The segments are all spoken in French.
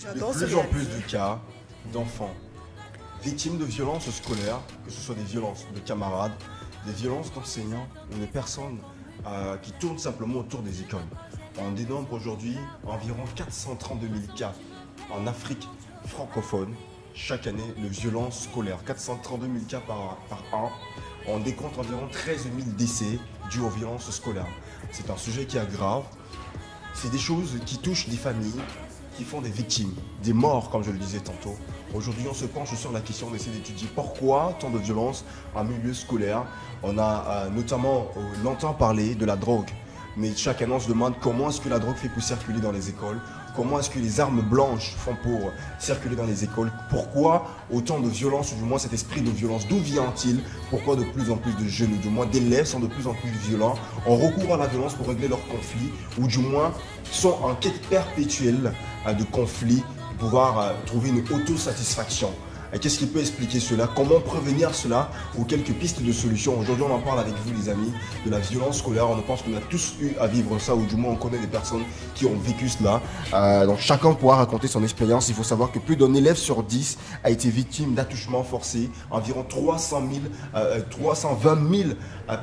De plus en plus de cas d'enfants victimes de violences scolaires, que ce soit des violences de camarades, des violences d'enseignants ou des personnes qui tournent simplement autour des écoles. On dénombre aujourd'hui environ 432 000 cas en Afrique francophone chaque année de violences scolaires. 432 000 cas par an. On décompte environ 13 000 décès dus aux violences scolaires. C'est un sujet qui aggrave. C'est des choses qui touchent des familles, qui font des victimes, des morts, comme je le disais tantôt. Aujourd'hui, on se penche sur la question d'essayer d'étudier pourquoi tant de violences en milieu scolaire. On a notamment longtemps parlé de la drogue. Mais chaque année, on se demande comment est-ce que la drogue fait pour circuler dans les écoles, comment est-ce que les armes blanches font pour circuler dans les écoles, pourquoi autant de violence, ou du moins cet esprit de violence, d'où vient-il, pourquoi de plus en plus de jeunes, ou du moins d'élèves sont de plus en plus violents, ont recours à la violence pour régler leurs conflits, ou du moins sont en quête perpétuelle de conflits, pour pouvoir trouver une autosatisfaction. Et qu'est-ce qui peut expliquer cela? Comment prévenir cela? Ou quelques pistes de solutions. Aujourd'hui, on en parle avec vous, les amis, de la violence scolaire. On pense qu'on a tous eu à vivre ça, ou du moins on connaît des personnes qui ont vécu cela. Donc chacun pourra raconter son expérience. Il faut savoir que plus d'un élève sur 10 a été victime d'attouchement forcé. Environ 320 000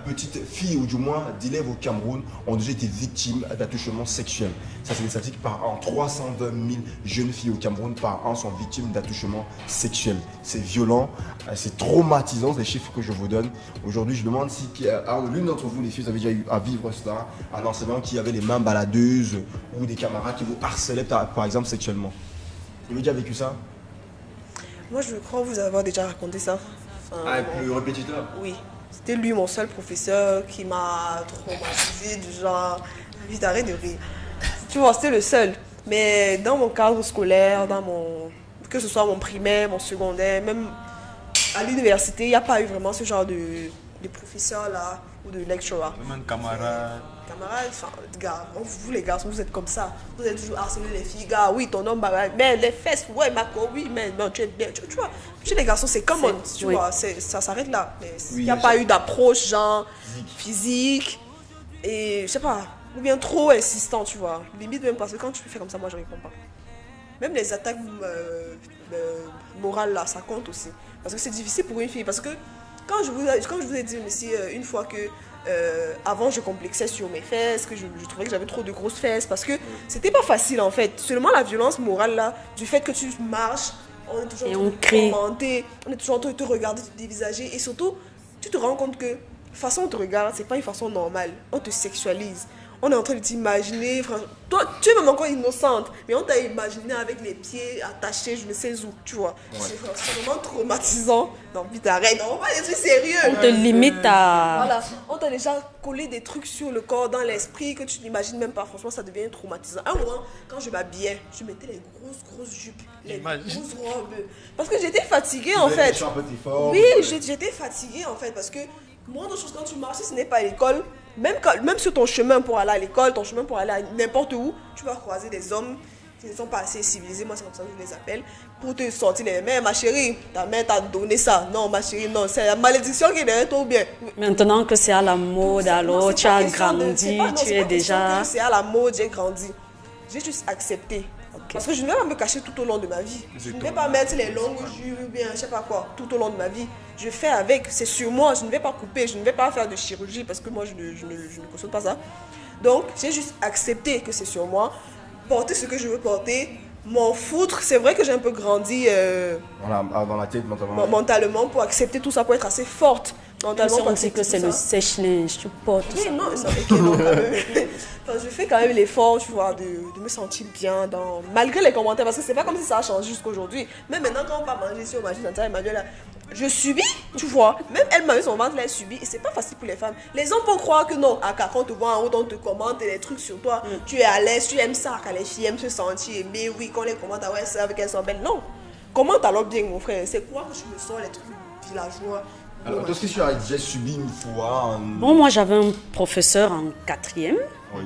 petites filles, ou du moins d'élèves au Cameroun, ont déjà été victimes d'attouchement sexuel. Ça, c'est des statistiques par an. 320 000 jeunes filles au Cameroun par an sont victimes d'attouchement sexuel. C'est violent, c'est traumatisant, les chiffres que je vous donne. Aujourd'hui, je demande si l'une d'entre vous, les filles, vous avez déjà eu à vivre cela, un enseignant qui avait les mains baladeuses ou des camarades qui vous harcelaient, par exemple, sexuellement. Vous avez déjà vécu ça? Moi, je crois vous avoir déjà raconté ça. Le répétiteur? Oui. C'était lui, mon seul professeur, qui m'a traumatisé du genre. Vite, arrête de rire. Tu vois, c'était le seul. Mais dans mon cadre scolaire, que ce soit mon primaire, mon secondaire, même à l'université, il n'y a pas eu vraiment ce genre de professeur là, ou de lecturer. Même camarade. Camarade, enfin, gars, vous les garçons, vous êtes comme ça. Vous êtes toujours harcelé les filles, gars, oui, ton homme, mais les fesses, ouais, Marco, oui, mais non, tu es bien. Tu vois, chez les garçons, c'est common, tu vois, ça s'arrête là. Mais il n'y a pas eu d'approche, genre, physique, et je sais pas, ou bien trop insistant, tu vois. Limite, même parce que quand tu fais comme ça, moi, je ne réponds pas. Même les attaques morales, là, ça compte aussi. Parce que c'est difficile pour une fille. Parce que, comme je vous ai dit aussi une fois que avant, je complexais sur mes fesses, que je trouvais que j'avais trop de grosses fesses. Parce que c'était pas facile, en fait. Seulement la violence morale, là, du fait que tu marches, on est toujours en train de commenter, on est toujours en train de te regarder, de te dévisager. Et surtout, tu te rends compte que la façon dont on te regarde, c'est pas une façon normale. On te sexualise. On est en train de t'imaginer, toi, tu es même encore innocente, mais on t'a imaginé avec les pieds attachés, je ne sais où, tu vois. Ouais. C'est vraiment traumatisant. Non, vite arrête, on va pas être sérieux. On te limite à... Voilà, on t'a déjà collé des trucs sur le corps, dans l'esprit, que tu n'imagines même pas. Franchement, ça devient traumatisant. Un moment, quand je m'habillais, je mettais les grosses jupes, les grosses robes. Parce que j'étais fatiguée, en fait. Oui, j'étais fatiguée, en fait, parce que moindre chose quand tu marches, si ce n'est pas à l'école, même sur ton chemin pour aller à l'école, ton chemin pour aller à n'importe où, tu vas croiser des hommes qui ne sont pas assez civilisés, moi c'est comme ça que je les appelle, pour te sortir les mains. Ma chérie, ta mère t'a donné ça. Non, ma chérie, non, c'est la malédiction qui est derrière toi ou bien. Maintenant que c'est à la mode, alors tu as grandi, tu es déjà... C'est à la mode, j'ai grandi. J'ai juste accepté. Okay. Parce que je ne vais pas me cacher tout au long de ma vie. Je ne vais pas mettre les longues jupes ou bien je ne sais pas quoi tout au long de ma vie. Je fais avec, c'est sur moi, je ne vais pas couper, je ne vais pas faire de chirurgie parce que moi je ne cautionne pas ça. Donc j'ai juste accepté que c'est sur moi, porter ce que je veux porter, m'en foutre. C'est vrai que j'ai un peu grandi dans la tête mentalement pour accepter tout ça, pour être assez forte. Mentalement, on sait que c'est le sèche-linge, tu portes tout ça. Non, enfin, je fais quand même l'effort, tu vois, de me sentir bien malgré les commentaires, parce que c'est pas comme si ça a changé jusqu'à aujourd'hui. Même maintenant, quand on va manger sur ma Chantal Emmanuel, là, je subis, tu vois. Même elle m'a eu son ventre, elle a subi, et c'est pas facile pour les femmes. Les hommes peuvent croire que non, quand on te voit en haut, on te commente des trucs sur toi, tu es à l'aise, tu aimes ça, quand les filles aiment se sentir aimées, oui, qu'on les commente, ah ouais, c'est avec elles sont belles. Non, commente alors bien, mon frère, c'est quoi que je me sors les trucs villageois. Alors, est-ce que tu as déjà subi une fois Bon, moi j'avais un professeur en 4e. Oui.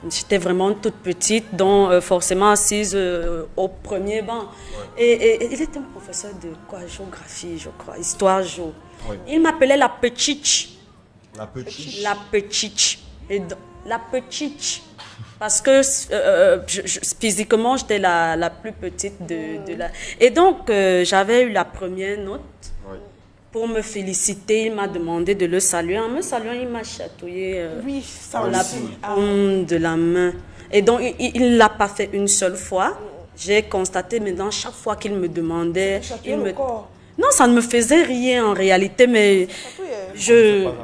J'étais vraiment toute petite, donc forcément assise au premier banc. Ouais. Et il était un professeur de quoi? Géographie, je crois, histoire géo. Oui. Il m'appelait la petite. La petite. La petite. Et la petite. Parce que physiquement, j'étais la plus petite de la... Et donc, j'avais eu la première note. Oui. Pour me féliciter, il m'a demandé de le saluer. En me saluant, il m'a chatouillé Oui, ça dans on la le sait. paume de la main. Et donc, il ne l'a pas fait une seule fois. J'ai constaté maintenant, chaque fois qu'il me demandait... Chatouiller le corps. Non, ça ne me faisait rien en réalité, mais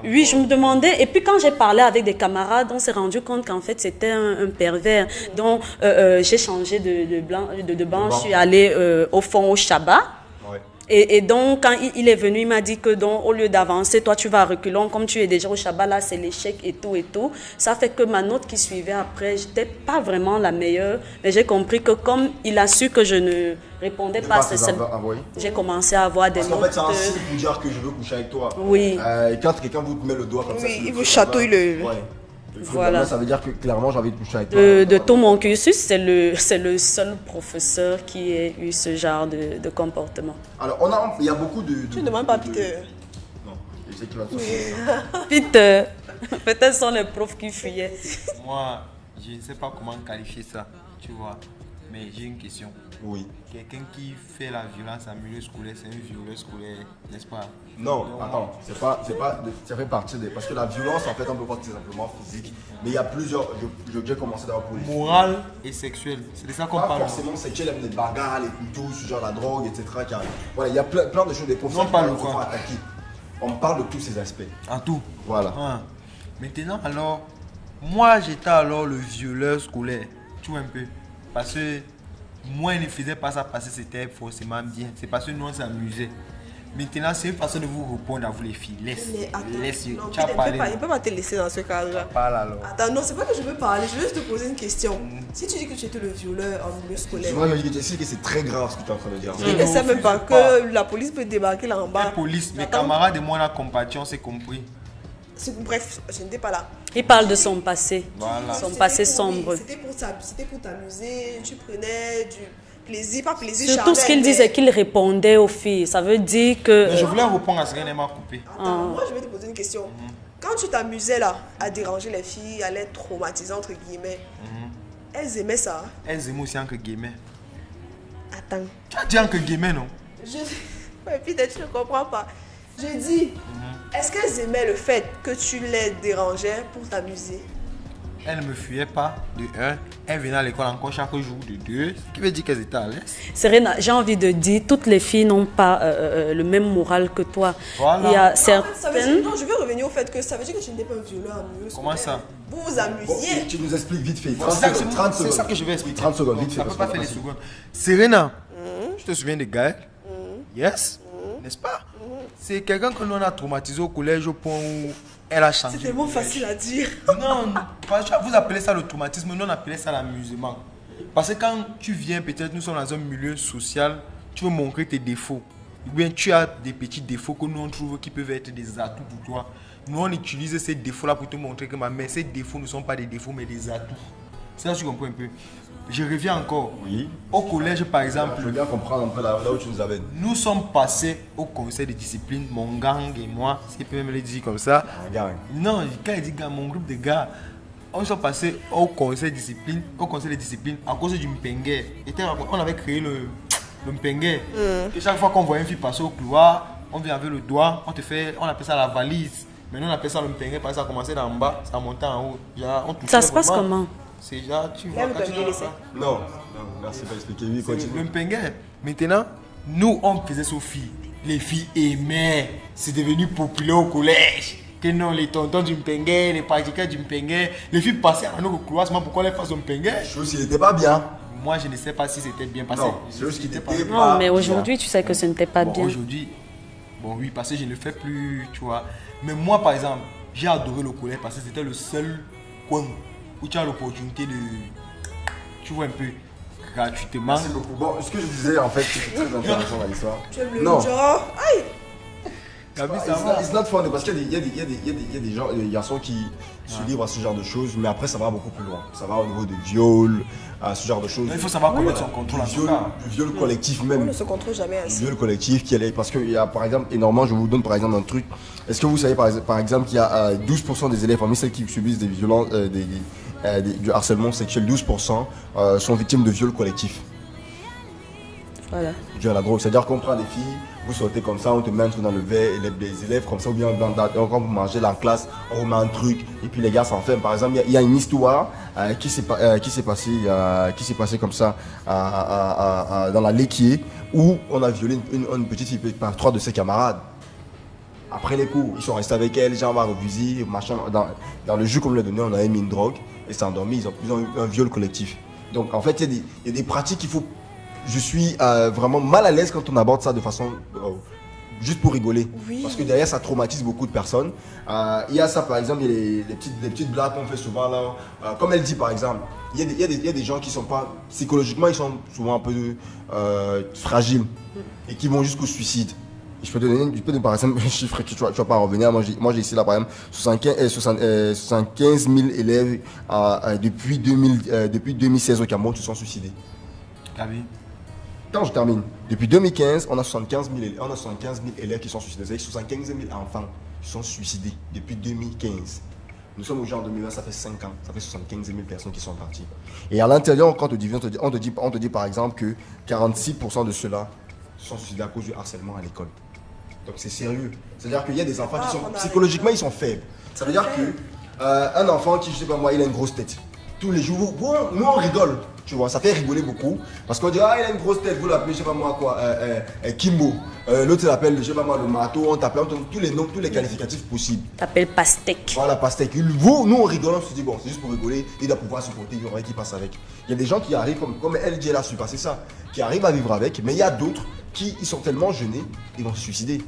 oui, je me demandais. Et puis quand j'ai parlé avec des camarades, on s'est rendu compte qu'en fait c'était un pervers. Donc j'ai changé de banc, je suis allée au fond au Shabbat. Ouais. Et donc, quand il est venu, il m'a dit que donc, au lieu d'avancer, toi, tu vas reculons. Comme tu es déjà au Shabbat, là, c'est l'échec et tout et tout. Ça fait que ma note qui suivait après, je n'étais pas vraiment la meilleure. Mais j'ai compris que comme il a su que je ne répondais pas à ces j'ai commencé à avoir des notes. Parce qu'en fait, c'est un signe pour dire que je veux coucher avec toi. Oui. Et quand quelqu'un vous met le doigt comme ça, il vous chatouille le... Ouais. Voilà. Ça veut dire que clairement j'ai envie de coucher avec toi. De tout mon cursus, c'est le seul professeur qui ait eu ce genre de comportement. Alors, il y a beaucoup de... Tu ne demandes pas Peter. Non, je sais qu'il va te sortir. Peter, peut-être sont les profs qui fuyaient. Moi, je ne sais pas comment qualifier ça, tu vois. Mais j'ai une question. Oui. Quelqu'un qui fait la violence en milieu scolaire, c'est un violeur scolaire, n'est-ce pas? Non, attends, ça fait partie des... Parce que la violence, en fait, on peut voir tout simplement physique. Mais il y a plusieurs... J'ai commencé d'avoir pour les filles. Morale et sexuelle, c'est de ça qu'on Pas parle. forcément sexuel, il y a des bagarres, les couteaux, ce genre la drogue, etc. Voilà, il y a plein de choses, des profils On parle de qu'il faut quoi? attaquer. On parle de tous ces aspects. En tout. Voilà. Ah. Maintenant, alors, moi, j'étais alors le violeur scolaire, tu vois un peu. Parce que moi, il ne faisait pas ça parce que c'était forcément bien. C'est parce que nous, on s'amusait. Maintenant, c'est une façon de vous répondre à vous, les filles. Laisse. Non, Tu as parlé. il ne peut pas te laisser dans ce cadre-là. Parle alors. Attends, non, c'est pas que je veux parler, je veux juste te poser une question. Si tu dis que tu étais le violeur en milieu scolaire, Moi, je me dis que c'est très grave ce que tu es en train de dire. tu ne sais même pas que la police peut débarquer là en bas. La police, mes Attends, camarades et moi, on a combattu, on s'est compris. Bref, je n'étais pas là. Il parle de son passé, Voilà. son C'était passé pour- sombre. oui, C'était pour t'amuser, tu prenais du plaisir, pas plaisir Surtout ce qu'il charnel, disait, mais- qu'il répondait aux filles. Ça veut dire que... Mais je voulais répondre à ce qu'elle m'a coupé. Attends, moi je vais te poser une question. Quand tu t'amusais là à déranger les filles, à les traumatiser entre guillemets, elles aimaient ça. Elles aiment aussi entre guillemets. Attends, Tu as dit entre guillemets, non? ouais, peut-être tu ne comprends pas. Je dis, est-ce qu'elles aimaient le fait que tu les dérangeais pour t'amuser? Elles ne me fuyaient pas, de 1. Elles venaient à l'école encore chaque jour, de 2. Ce qui veut dire qu'elles étaient à l'aise. Serena, j'ai envie de dire, toutes les filles n'ont pas le même moral que toi. Voilà. Il y a En fait, ça veut certaines... dire, non, je vais revenir au fait que ça veut dire que tu n'étais pas un violeur en milieu Comment scolaire. ça? Vous vous Bon, amusiez. tu nous expliques vite fait. 30 C'est ça, secondes. 30 c'est ça secondes. que je vais expliquer. 30 secondes, vite fait. Ça ne parce peut pas qu'on faire les passe. secondes. Serena, tu te souviens de Gaël? Yes? N'est-ce pas? C'est quelqu'un que nous on a traumatisé au collège au point où elle a changé. C'est tellement facile à dire. Non, parce que vous appelez ça le traumatisme, nous on appelait ça l'amusement. Parce que quand tu viens, peut-être nous sommes dans un milieu social, tu veux montrer tes défauts. Ou bien tu as des petits défauts que nous on trouve qui peuvent être des atouts pour toi. Nous on utilise ces défauts-là pour te montrer que mais ces défauts ne sont pas des défauts mais des atouts. C'est là que tu comprends un peu. Je reviens encore. Oui. Au collège par exemple, Je veux bien comprendre un peu là où tu nous amènes. nous sommes passés au conseil de discipline, mon gang et moi, si je peux même le dire comme ça. Regarde. Non, quand il dit gars, mon groupe de gars, on sont passés au conseil de discipline, à cause du mpengue. On avait créé le mpengue. Et chaque fois qu'on voit une fille passer au couloir, on vient avec le doigt, on appelle ça la valise. Maintenant on appelle ça le mpengue parce que ça a commencé d'en bas, ça montait en haut. Genre, on touchait Ça se passe vraiment. comment? C'est genre, tu vois, Même quand tu mpengue, vois c'est- ça. Non, merci pour expliquer. Oui, C'est le continue. mpengue. Maintenant, nous on faisait ça aux filles. Les filles aimaient. C'est devenu populaire au collège. Que non, les tontons du mpengue, les pratiquants du mpengue, les filles passaient à nous au couloir, seulement pourquoi les fassent un mpengue. Chose qui n'était pas bien. Moi je ne sais pas si c'était bien passé. Non, c'est juste qu'il était pas Non, mais aujourd'hui, tu sais que ce n'était pas Bon, bien. aujourd'hui, bon oui, parce que je ne le fais plus, tu vois. Mais moi par exemple, j'ai adoré le collège parce que c'était le seul coin où tu as l'opportunité de, tu vois un peu, gratuitement. Merci beaucoup. Bon, ce que je disais en fait, c'est très intéressant dans l'histoire. Tu aimes le Non. genre. Aïe! Gabi, ça va. It's not funny parce qu'il y a des gens, des garçons qui se livrent à ce genre de choses, mais après ça va beaucoup plus loin. Ça va au niveau de viol, à ce genre de choses. Il faut savoir connaître son contrôle. Du viol collectif même. On ne se contrôle jamais Du ainsi. viol collectif qui est parce qu'il y a par exemple énormément, je vous donne par exemple un truc. Est-ce que vous savez par exemple qu'il y a 12% des élèves parmi celles qui subissent des violences, du harcèlement sexuel, 12% sont victimes de viols collectifs. Voilà. Dû à la drogue, c'est-à-dire qu'on prend des filles, vous sortez comme ça, on te met un truc dans le verre, et les élèves comme ça, ou bien quand vous mangez dans la classe, on vous met un truc, et puis les gars s'enferment. Par exemple, il y a une histoire qui s'est passée comme ça dans la Léquier, où on a violé une petite fille par 3 de ses camarades. Après les cours, ils sont restés avec elle, genre on va refuser, machin. Dans le jus qu'on lui a donné, on avait mis une drogue, et c'est endormi, ils ont eu un viol collectif. Donc en fait, il y a des pratiques qu'il faut. Je suis vraiment mal à l'aise quand on aborde ça de façon juste pour rigoler. Oui. Parce que derrière, ça traumatise beaucoup de personnes. Il y a ça, par exemple, il y a les petites blagues qu'on fait souvent là. Comme elle dit, par exemple, il y a des gens qui sont pas, psychologiquement, ils sont souvent un peu fragiles et qui vont jusqu'au suicide. Je peux te donner par exemple un chiffre que tu vas pas revenir. Moi j'ai ici là par exemple 75 000 élèves depuis 2016 au Cameroun qui se sont suicidés. Gabi. Quand je termine, depuis 2015, on a 75 000 élèves qui sont suicidés. C'est-à-dire 75 000 enfants qui sont suicidés depuis 2015. Nous sommes aujourd'hui en 2020, ça fait 5 ans. Ça fait 75 000 personnes qui sont parties. Et à l'intérieur, quand on te dit par exemple que 46% de ceux-là sont suicidés à cause du harcèlement à l'école. Donc c'est sérieux. C'est-à-dire qu'il y a des enfants qui sont psychologiquement ils sont faibles. Ça veut dire que un enfant qui, je sais pas moi, il a une grosse tête. Tous les jours, nous on rigole. Tu vois, ça fait rigoler beaucoup. Parce qu'on dit, ah, il a une grosse tête, vous l'appelez, je sais pas moi quoi, Kimbo. L'autre, il l'appelle, je sais pas moi, le marteau. On t'appelle, on donne tous les noms, tous les qualificatifs possibles. T'appelles pastèque. Voilà, pastèque. Nous, on rigole, on se dit, bon, c'est juste pour rigoler. Il doit pouvoir supporter, il y aura qui passe avec. Il y a des gens qui arrivent, comme elle dit, elle a su passer ça, qui arrivent à vivre avec. Mais il y a d'autres qui, ils sont tellement gênés, ils vont se suicider.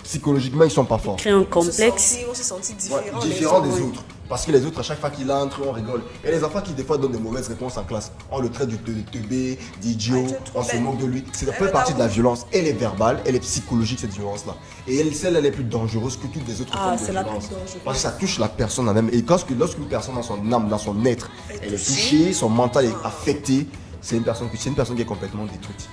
Psychologiquement, ils sont pas forts. Créer un complexe. On se sentit Différent des autres. Parce que les autres, à chaque fois qu'il entre, on rigole. Et les enfants qui, des fois, donnent des mauvaises réponses en classe, on le traite de teubé, d'idiot, on se moque de lui. C'est fait partie de la violence. Elle est verbale, elle est psychologique, cette violence-là. Et celle, elle est plus dangereuse que toutes les autres formes de c'est la plus violence. dangereuse. Parce que ça touche la personne elle-même. Et lorsqu'une personne, dans son âme, dans son être, elle est touchée, son mental est affecté, c'est une personne qui est complètement détruite.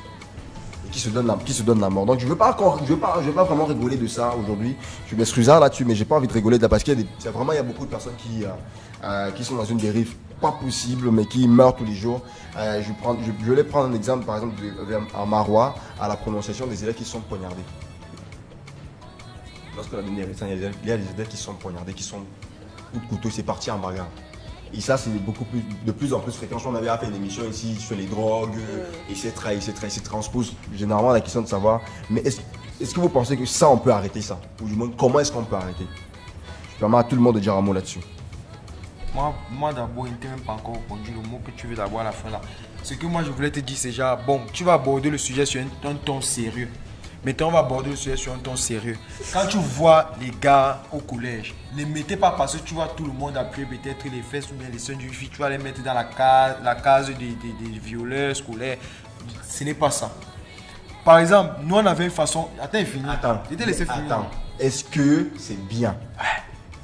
Qui se donne la mort. Donc je veux pas vraiment rigoler de ça aujourd'hui. Je m'excuse là-dessus, mais j'ai pas envie de rigoler de parce qu'il y a beaucoup de personnes qui sont dans une dérive pas possible, mais qui meurent tous les jours. Je vais prendre un exemple, par exemple, à Marois, à la prononciation des élèves qui sont poignardés. Lorsque la dernière il y a des élèves qui sont poignardés, qui sont coup de couteau, c'est parti en bagarre. Et ça, c'est de plus en plus fréquent. On avait fait une émission ici sur les drogues, et c'est transpose généralement la question de savoir, mais est-ce que vous pensez que ça, on peut arrêter ça? Ou du moins, comment est-ce qu'on peut arrêter? Je permets à tout le monde de dire un mot là-dessus. Moi d'abord, il ne t'a même pas encore répondu le mot que tu veux d'abord à la fin là. Ce que moi je voulais te dire, c'est genre, bon, tu vas aborder le sujet sur un ton sérieux. Maintenant, on va aborder le sujet sur un ton sérieux. Quand tu vois les gars au collège, ne les mettez pas parce que tu vois tout le monde appeler peut-être les fesses ou bien les seins d'une fille, tu vas les mettre dans la case des violeurs scolaires. Ce n'est pas ça. Par exemple, nous on avait une façon. Attends, fini. Je t'ai laissé finir. Attends. Est-ce que c'est bien?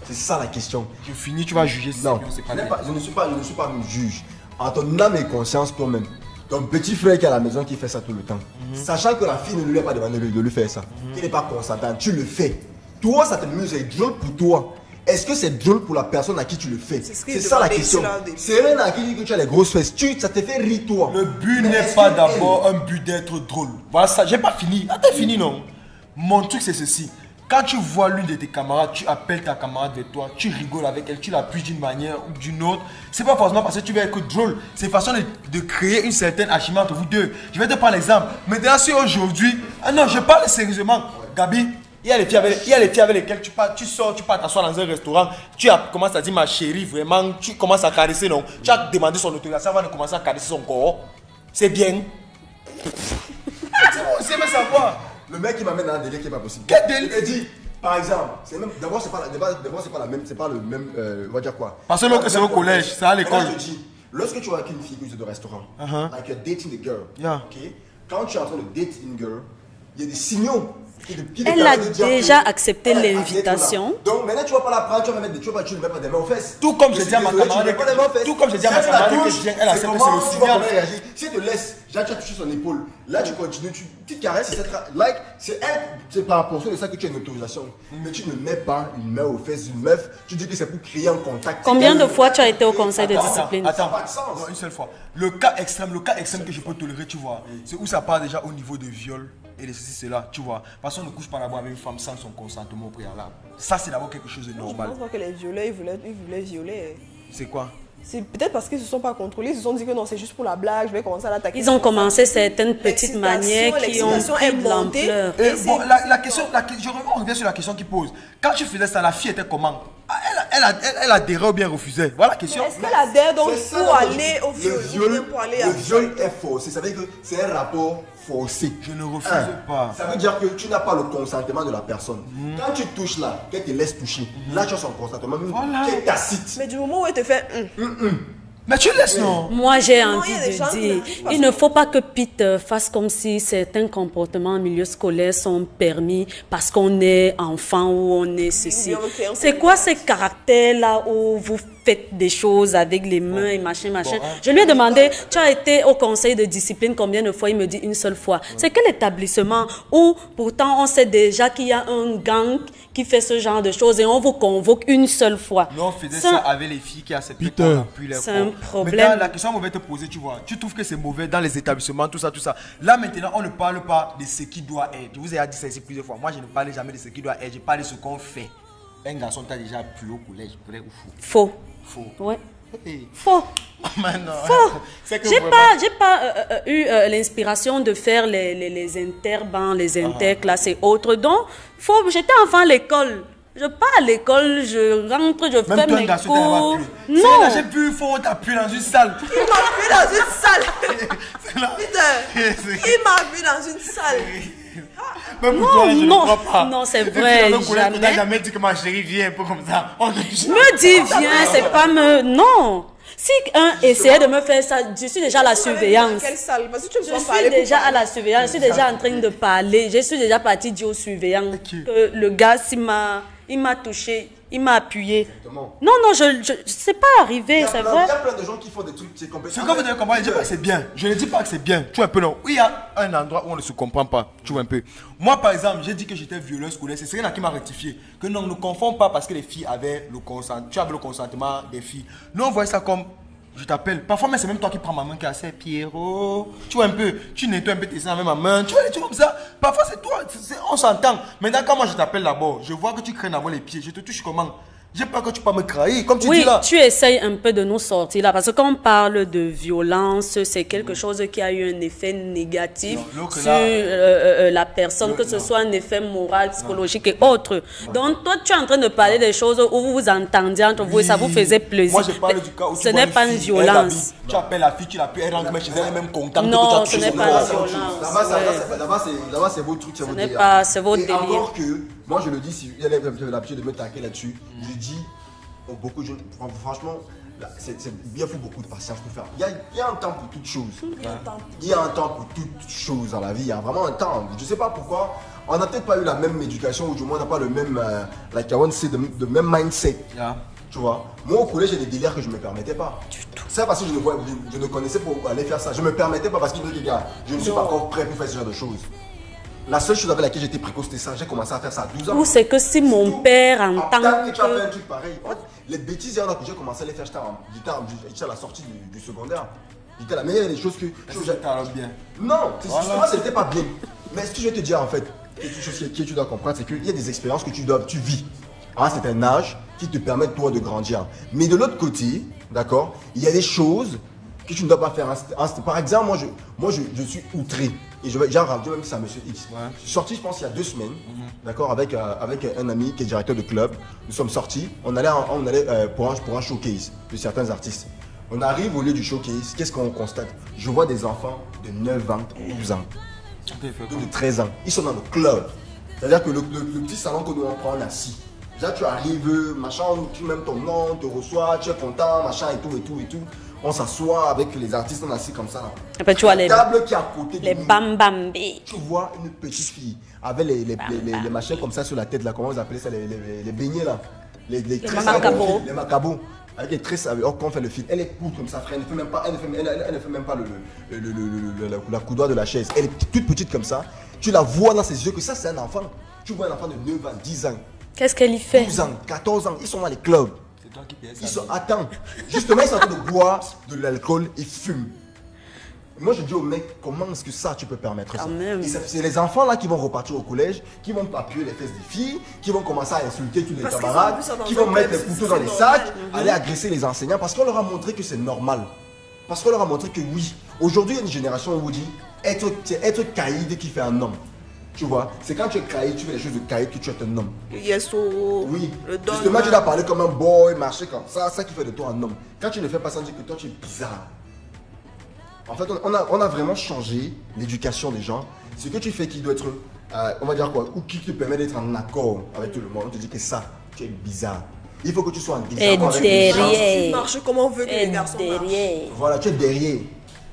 C'est ça la question. Je finis, tu vas juger si non, c'est bien, je ne suis pas un juge. En ton âme et conscience toi-même. Ton petit frère qui est à la maison qui fait ça tout le temps. Sachant que la fille ne lui a pas demandé de lui faire ça. Qu'il n'est pas consentant, tu le fais. Toi, ça te m'amuse, c'est drôle pour toi. Est-ce que c'est drôle pour la personne à qui tu le fais? C'est ça la question. C'est rien à qui dit que tu as les grosses fesses. Ça te fait rire toi. Le but n'est pas d'abord un but d'être drôle. Voilà ça, j'ai pas fini. Ah, t'as fini non? Mon truc c'est ceci. Quand tu vois l'une de tes camarades, tu appelles ta camarade vers toi, tu rigoles avec elle, tu l'appuies d'une manière ou d'une autre. C'est pas forcément parce que tu veux être drôle, c'est façon de créer une certaine alchimie entre vous deux. Je vais te prendre l'exemple. Maintenant, si aujourd'hui, ah non, je parle sérieusement. Gabi, il y a les filles avec lesquelles tu sors, tu pars t'asseoir dans un restaurant, tu commences à dire ma chérie, vraiment, tu commences à caresser, non? Tu as demandé son autorisation avant de commencer à caresser son corps. C'est bien. C'est bon, c'est bien savoir. Le mec qui m'amène dans un délire qui n'est pas possible. Quel délire? Il dit, par exemple, d'abord c'est pas la même, c'est pas le même, on va dire quoi? Parce que c'est au collège, c'est à l'école. Je te dis, lorsque tu vas avec une fille de restaurant, like you're dating a girl, Yeah. okay? Quand tu es en train de date une girl, il y a des signaux. Elle a déjà accepté l'invitation. Donc maintenant tu vas pas la prendre, tu vas mettre tu ne mets pas des mains aux fesses. Tout comme je dis à ma camarade, tout comme je dis à ma camarade que elle accepte, c'est le signal. Si elle te laisse, tu as touché son épaule, là tu continues, tu te caresses, c'est elle, c'est par rapport à ça que tu as une autorisation. Mais tu ne mets pas une main aux fesses d'une meuf, tu dis que c'est pour créer un contact. Combien de fois tu as été au conseil de discipline? Attends, une seule fois. Le cas extrême que je peux tolérer, tu vois, c'est où ça part déjà au niveau de viol. Et de ceci, c'est là, tu vois. Parce qu'on ne couche pas d'abord avec une femme sans son consentement au préalable. Ça, c'est d'abord quelque chose de normal. Je pense pas que les violeurs, ils voulaient violer. C'est quoi? C'est peut-être parce qu'ils ne se sont pas contrôlés. Ils se sont dit que non, c'est juste pour la blague, je vais commencer à l'attaquer. Ils ont commencé certaines petites manières qui ont pris de l'ampleur. Bon, je reviens sur la question qu'il pose. Quand tu faisais ça, la fille était comment? Elle adhérait ou bien refusait? Voilà la question. Est-ce qu'elle adhère donc pour aller au viol? Le viol est forcé. Ça veut dire que c'est un rapport forcé. Je ne refuse pas. Ça veut dire que tu n'as pas le consentement de la personne. Quand tu touches là, qu'elle te laisse toucher, là tu as son consentement, même qu'elle tacite. Mais du moment où elle te fait Mais tu laisses, non? Moi, j'ai envie de dire, il ne faut pas que Pete fasse comme si certains comportements en milieu scolaire sont permis parce qu'on est enfant ou on est ceci. C'est quoi ces caractères-là où vous faites des choses avec les mains et machin. Je lui ai demandé, tu as été au conseil de discipline combien de fois? Il me dit une seule fois. C'est quel établissement où pourtant on sait déjà qu'il y a un gang qui fait ce genre de choses et on vous convoque une seule fois? Nous, on faisait ça avec les filles qui acceptaient qu'on appuie les corps. C'est un problème. Maintenant, la question qu'on va te poser, tu vois, tu trouves que c'est mauvais dans les établissements, tout ça, tout ça. Là, maintenant, on ne parle pas de ce qui doit être. Je vous ai dit ça ici plusieurs fois. Moi, je ne parle jamais de ce qui doit être. Je parle de ce qu'on fait. Un garçon t'a déjà appuyé au collège, vrai ou faux? Faux. Faux. Ouais. Hey. Faux. Faux. J'ai pas eu l'inspiration de faire les interbans, les interclasses et autres. Donc, j'étais enfant à l'école. Je pars à l'école, je rentre, je fais mes cours. Non. J'ai pu, faut t'appuyer dans une salle. Il m'a vu dans une salle. Putain, il m'a vu dans une salle. Même pour toi, je ne crois pas. Non, c'est vrai. Jamais. Jamais dit que ma chérie vient un peu comme ça. Me dis viens, c'est pas me. Non. Si un essayait de me faire ça, je suis déjà à la surveillance. Quelle salle? Parce que tu me je suis déjà à la surveillance, je suis déjà en train de parler. Je suis déjà partie dire au surveillant que le gars, il m'a touché, il m'a appuyé. Exactement. Non, c'est pas arrivé, c'est vrai. Il y a plein de gens qui font des trucs, c'est complètement. Ce que vous devez comprendre, je ne dis pas que c'est bien. Je ne dis pas que c'est bien. Tu vois un peu non. Oui, il y a un endroit où on ne se comprend pas. Tu vois un peu. Moi, par exemple, j'ai dit que j'étais violeuse scolaire. C'est Serena qui m'a rectifié. Que non, ne confond pas parce que les filles avaient le consentement. Tu avais le consentement des filles. Nous, on voit ça comme. Je t'appelle. Parfois, mais c'est même toi qui prends ma main qui a assez Pierrot. Tu vois un peu. Tu nettoies un peu tes seins avec ma main. Tu vois des trucs comme ça. Parfois, c'est toi. On s'entend. Maintenant, quand moi je t'appelle d'abord, je vois que tu crains d'avoir les pieds. Je te touche comment? J'ai peur que tu peux me trahir, comme tu dis là. Oui, tu essayes un peu de nous sortir là, parce que quand on parle de violence, c'est quelque chose qui a eu un effet négatif sur la personne, que ce soit un effet moral, psychologique et autres. Donc toi, tu es en train de parler des choses où vous vous entendiez entre vous et ça vous faisait plaisir. Moi, je parle du cas où ce n'est pas une violence. Tu appelles la fille, tu l'appuies, elle rentre chez elle, elle est même contente. Non, ce n'est pas une violence. Là-bas, c'est vos trucs, c'est vos délires. C'est vos délires. Encore que, moi je le dis, si vous avez l'habitude de me taquer là-dessus, je dis, beaucoup de gens, franchement, il faut beaucoup de patience pour faire. Il y a un temps pour toute chose. Il y a un temps pour toute chose dans la vie. Il y a vraiment un temps. Je ne sais pas pourquoi. On n'a peut-être pas eu la même éducation, ou du moins on n'a pas le même, le même mindset. Tu vois, moi au collège, j'ai des délires que je ne me permettais pas. C'est parce que je ne connaissais pas pour aller faire ça. Je ne me permettais pas parce que je ne suis pas encore prêt pour faire ce genre de choses. La seule chose avec laquelle j'étais précoce, c'était ça. J'ai commencé à faire ça à 12 ans. Ou c'est que si mon père entend que tu as fait un truc pareil. Les bêtises, il y en a que j'ai commencé à les faire. J'étais à la sortie du secondaire. J'étais la meilleure des choses que... bien. Non, justement, c'était pas bien. Mais ce que je vais te dire en fait, quelque chose que tu dois comprendre, c'est qu'il y a des expériences que tu vis à un certain âge qui te permettent toi de grandir. Mais de l'autre côté, d'accord, il y a des choses que tu ne dois pas faire. Par exemple, moi je suis outré. Et j'ai rendu même ça à Monsieur X. Je suis sorti, je pense, il y a 2 semaines, d'accord, avec un ami qui est directeur de club. Nous sommes sortis, on allait pour un showcase de certains artistes. On arrive au lieu du showcase, qu'est-ce qu'on constate? Je vois des enfants de 9 ans, 12 ans, de 13 ans. Ils sont dans le club. C'est-à-dire que le petit salon que nous on prend, on est assis. Là, tu arrives, machin, tu mets ton nom, te reçois, tu es content, machin, et tout. on s'assoit avec les artistes, on est assis comme ça. Là. Et puis tu vois les table qui est à côté les de nous. bambambi. Tu vois une petite fille avec les machins comme ça sur la tête, là, comment vous appelez ça, les beignets là. Les tresses, macabos. Les macabos. Avec les tresses, quand on fait le film, elle est courte comme ça, frère. Elle ne fait même pas, elle ne fait même pas la coudoir de la chaise. Elle est toute petite comme ça. Tu la vois dans ses yeux que ça, c'est un enfant. Tu vois un enfant de 9 ans, 10 ans, Qu'est-ce qu'elle y fait? 12 ans, 14 ans. Ils sont dans les clubs. C'est toi qui payes ça. Ils sont, attends, justement, ils sont en train de boire de l'alcool et fument. Moi, je dis aux mecs, comment est-ce que ça, tu peux permettre ça? Quand même. Et c'est les enfants là qui vont repartir au collège, qui vont appuyer les fesses des filles, qui vont commencer à insulter tous les Parce qu'ils camarades, ont vu ça dans qui un vont mettre club, les couteaux c'est dans les normal. sacs, aller agresser les enseignants, parce qu'on leur a montré que c'est normal. Parce qu'on leur a montré que oui, aujourd'hui, il y a une génération où on vous dit, être caïd qui fait un homme. Tu vois, c'est quand tu es caïd, tu fais les choses de caïd que tu es un homme. Yes, Oui, le don. justement, tu dois parler comme un boy, marcher comme ça qui fait de toi un homme. Quand tu ne fais pas ça, on dit que toi, tu es bizarre. En fait, on a vraiment changé l'éducation des gens. Ce que tu fais qui doit être, on va dire quoi, ou qui te permet d'être en accord avec tout le monde. On te dit que ça, tu es bizarre. Il faut que tu sois en désaccord avec les gens. Tu marches comme on veut que les garçons marchent. derrière. Voilà, tu es derrière.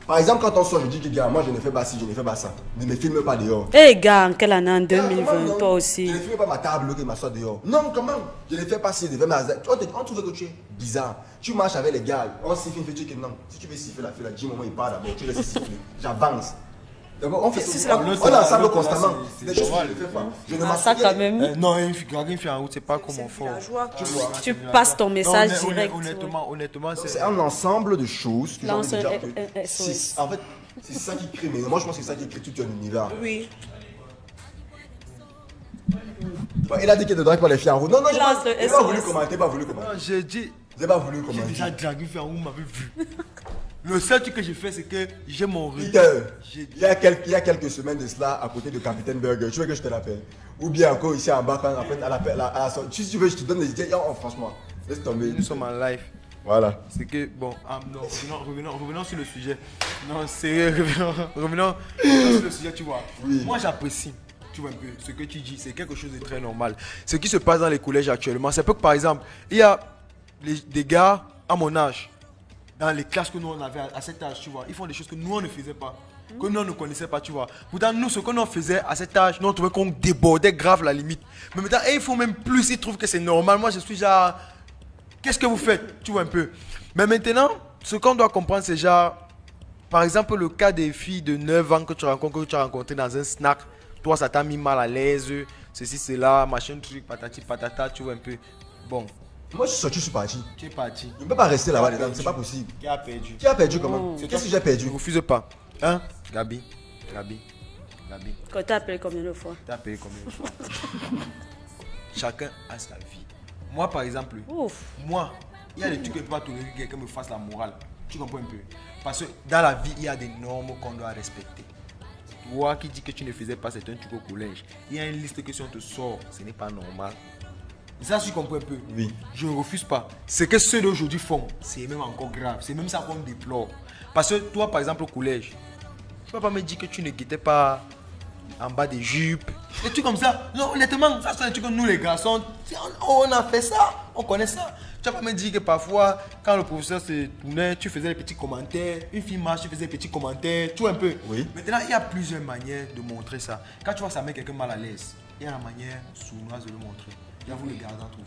Par exemple, quand on sort, je dis que gars, moi je ne fais pas ci, je ne fais pas ça. Ne me filme pas dehors. Eh gars, en quelle année en Comment 2020, non? toi aussi? Je ne filme pas ma table que m'assois dehors. Non, comment? Je ne fais pas ci, je ne fais pas ça. On trouve que tu es bizarre. Tu marches avec les gars, on siffle une petite que non. Si tu veux siffler la fille, dis moment il part d'abord, tu laisses siffler. J'avance. D'abord, on fait C'est ça. la- On est ensemble l'autre, constamment. c'est C'est des choses que normal. je ne fais pas. Je ne Ah, m'assois ça pas. quand même. Non, une fille en route, c'est pas comme on fait. La joie. Tu vois. Tu passes ton message direct. Honnêtement, C'est un ensemble de choses que j'ai envie de dire que SOS. en fait, c'est ça qui crée. Mais moi, je pense que c'est ça qui crée tout un univers. Oui. Bon, il a dit qu'il ne devrait pas les filles en route. Non, non, j'ai Lance pas, le j'ai pas SOS. voulu commenter, j'ai pas voulu commenter. Non, j'ai dit, J'ai pas voulu j'ai commenter. déjà dragué une fille en route, vous m'avez vu. Le seul truc que j'ai fait, c'est que j'ai mon rythme. Peter, J'ai- il y a quelques semaines de cela, à côté de Capitaine Burger, tu veux que je te l'appelle? Ou bien encore ici en bas, quand après, à la sortie. Si tu veux, je te donne des idées. Oh, franchement, laisse tomber. Nous sommes en live. Voilà. C'est que, bon, non, revenons sur le sujet. Non, sérieux, revenons sur le sujet, tu vois. Oui. Moi, j'apprécie, tu vois un peu, ce que tu dis, c'est quelque chose de très normal. Ce qui se passe dans les collèges actuellement, c'est que, par exemple, il y a des gars à mon âge, dans les classes que nous on avait à cet âge, tu vois, ils font des choses que nous on ne faisait pas, que nous on ne connaissait pas, tu vois. Pourtant, nous, ce que nous on faisait à cet âge, nous on trouvait qu'on débordait grave la limite. Mais maintenant, ils font même plus, ils trouvent que c'est normal. Moi, je suis genre, qu'est-ce que vous faites, tu vois un peu. Mais maintenant, ce qu'on doit comprendre, c'est genre, par exemple, le cas des filles de 9 ans que tu as rencontré dans un snack, toi, ça t'a mis mal à l'aise, ceci, cela, machin, truc, patati, patata, tu vois un peu. Bon, Moi, je suis sorti, je suis parti. tu es parti. Je ne peux pas rester là-bas dedans, c'est pas possible. Qui a perdu? Qui a perdu comment? C'est Qu'est-ce toi. que j'ai perdu? Ne refuse pas. Hein? Gabi, Quand t'as appelé combien de fois? t'as payé combien de fois? Chacun a sa vie. Moi, par exemple, Ouf. moi, il y a des trucs que je ne peux pas tolérer que quelqu'un me fasse la morale. Tu comprends un peu? Parce que dans la vie, il y a des normes qu'on doit respecter. Toi qui dis que tu ne faisais pas certains trucs au collège, il y a une liste que si on te sort, ce n'est pas normal. Ça, tu comprends un peu? Oui. Je ne refuse pas. Ce que ceux d'aujourd'hui font, c'est même encore grave. C'est même ça qu'on déplore. Parce que toi, par exemple, au collège, tu ne vas pas me dire que tu ne guettais pas en bas des jupes. Des trucs comme ça. Non, honnêtement, ça c'est un truc que nous les garçons, on a fait ça, on connaît ça. Tu vas pas me dire que parfois, quand le professeur se tournait, tu faisais des petits commentaires. Une fille marche, tu faisais des petits commentaires. Tu vois un peu. Oui. Maintenant, il y a plusieurs manières de montrer ça. Quand tu vois ça met quelqu'un mal à l'aise, il y a la manière sournoise de le montrer. Il y a vous les gardants entre vous.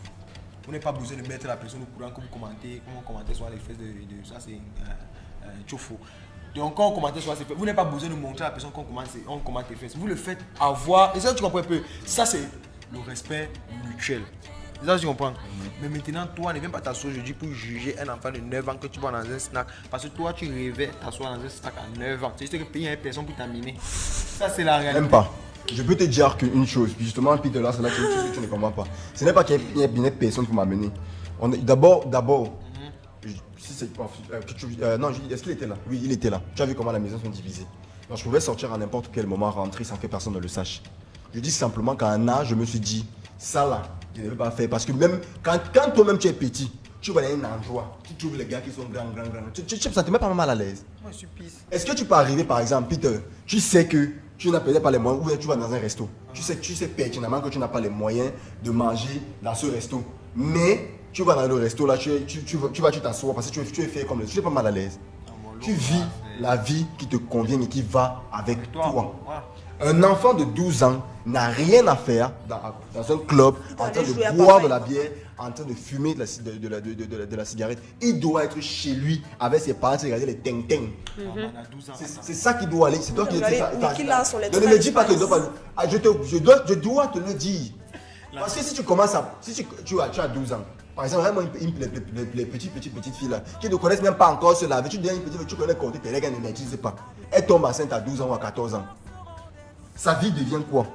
Vous n'avez pas besoin de mettre la personne au courant que vous commentez, comment commenter sur les fesses de ça, c'est faux. Donc quand on commente sur ces fesses, vous n'avez pas besoin de montrer à la personne qu'on commente les fesses. Vous le faites avoir, et ça tu comprends un peu, ça c'est le respect mutuel. C'est ça tu comprends. Mais maintenant, toi ne viens pas t'asseoir aujourd'hui pour juger un enfant de 9 ans que tu vas dans un snack. Parce que toi tu rêvais t'asseoir dans un snack à 9 ans. C'est juste que payer une personne pour t'amener. Ça c'est la réalité. Même pas. Je peux te dire qu'une chose, puis justement, Peter, là, c'est là que tu ne comprends pas. Ce n'est pas qu'il y ait une personne pour m'amener. D'abord, si c'est non, est-ce qu'il était là? Oui, il était là. Tu as vu comment la maison sont divisées. Donc, je pouvais sortir à n'importe quel moment, rentrer sans que personne ne le sache. Je dis simplement qu'à un âge, je me suis dit, ça là, je ne vais pas faire. Parce que même quand toi-même tu es petit, tu vois un endroit, tu trouves les gars qui sont grands. Ça te met pas mal à l'aise. Moi je suis pisse. Est-ce que tu peux arriver, par exemple, Peter, tu sais que tu n'as peut-être pas les moyens, ou bien tu vas dans un resto. Tu sais pertinemment que tu n'as pas les moyens de manger dans ce resto. Mais Tu vas dans le resto, là, tu t'assois parce que tu es fait comme le... Tu n'es pas mal à l'aise. Tu vis la vie qui te convient et qui va avec toi. Un enfant de 12 ans n'a rien à faire dans un club, en train de boire de la bière, en train de fumer de la cigarette. Il doit être chez lui avec ses parents, regarder les ting-ting. C'est ça qu'il doit aller. C'est toi qui dis ça. Ne me dis pas que je dois pas. Je dois te le dire. Parce que si tu commences à... Si tu as 12 ans, par exemple, vraiment les petites filles là, qui ne connaissent même pas encore se laver, tu deviens une petite, tu connais compter tes règles, tu ne sais pas. Elle tombe enceinte à 12 ans ou à 14 ans. Sa vie devient quoi?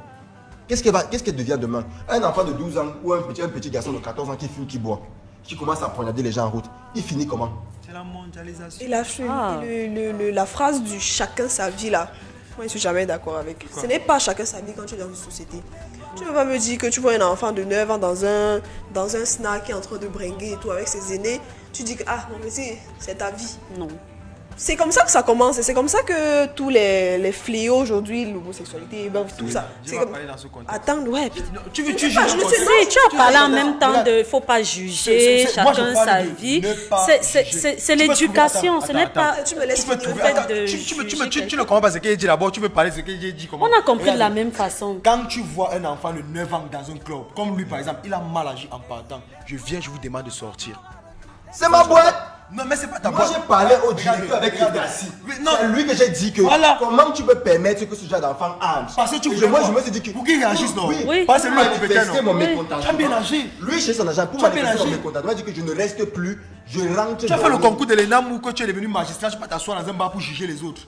Qu'est-ce qu'elle devient demain? Un enfant de 12 ans ou un petit garçon de 14 ans qui fume, qui boit, qui commence à poignarder les gens en route, il finit comment? C'est la mondialisation. Et la phrase du chacun sa vie là, moi je ne suis jamais d'accord avec. Ce n'est pas chacun sa vie quand tu es dans une société. Tu ne peux pas me dire que tu vois un enfant de 9 ans dans un snack qui est en train de bringuer et tout avec ses aînés. Tu dis que non mais c'est ta vie. Non. C'est comme ça que ça commence. Et c'est comme ça que tous les fléaux aujourd'hui, l'homosexualité, tout ça. C'est comme... parler dans ce contexte. Attends, ouais. Tu as parlé en même temps de il ne faut pas juger, chacun sa vie. C'est l'éducation, ce n'est pas... Tu me laisses tu ne comprends pas ce qu'il dit d'abord, tu veux parler de ce qu'il dit comment? On a compris de la même façon. Quand tu vois un enfant de 9 ans dans un club, comme lui par exemple, il a mal agi en partant, je vous demande de sortir. C'est ma boîte. Non, mais c'est pas ta boîte. Moi, j'ai parlé au directeur avec qui était assis. C'est lui que j'ai dit que comment tu peux permettre que ce genre d'enfant entre. Parce que tu moi, je me suis dit que... Pour qu'il réagisse, non? Oui. Parce que lui, il a mon mécontentement. Tu as bien agi. Lui, chez son agent, pour manifester mon mécontentement, il dit que je ne reste plus, je rentre... Tu as fait le concours de l'ENAM ou que tu es devenu magistrat, tu peux t'asseoir dans un bar pour juger les autres.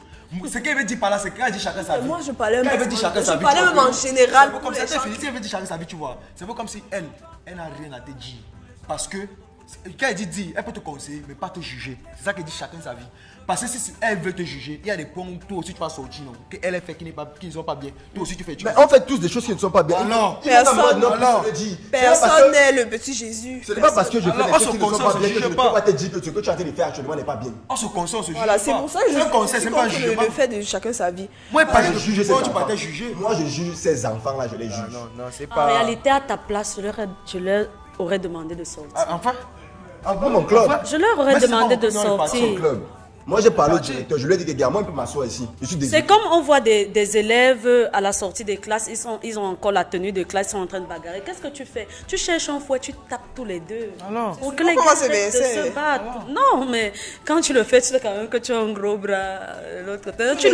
Ce qu'il veut dire par là, c'est qu'il a dit chacun sa vie. Moi, je parlais même en général. Comme ça, c'est fini. Si elle veut dire chacun sa vie, tu vois. C'est pas comme si elle n'a rien à te dire. Parce que quand elle dit, elle peut te conseiller, mais pas te juger. C'est ça qu'elle dit chacun sa vie. Parce que si elle veut te juger, il y a des points où toi aussi tu vas sortir, non? Qu'elle a fait qui ne sont pas bien. Toi aussi tu fais. Mais on fait tous des choses qui ne sont pas bien. Alors, personne n'est le petit Jésus. Ce n'est pas parce que je fais des choses qui ne sont pas bien que je ne peux pas te dire que ce que tu es en train de faire actuellement n'est pas bien. On se console, on se juge. Voilà, c'est pour ça que je c'est pas un jugement. le fait de chacun sa vie. Moi, pas de juger ces enfants. Moi, je juge ces enfants-là, je les juge. Non, c'est pas. En réalité, à ta place, je leur aurais demandé de sortir. Enfin. Pour mon club. Je leur aurais demandé de sortir. Moi, j'ai parlé au directeur, je lui ai dit que gars, moi, il peut m'asseoir ici. C'est comme on voit des élèves à la sortie des classes, ils ont encore la tenue de classe, ils sont en train de bagarrer. Qu'est-ce que tu fais? Tu cherches un fouet, tu tapes tous les deux. Alors, pour que les gars se battent. Non, mais quand tu le fais, tu sais quand même que tu as un gros bras. L'autre côté.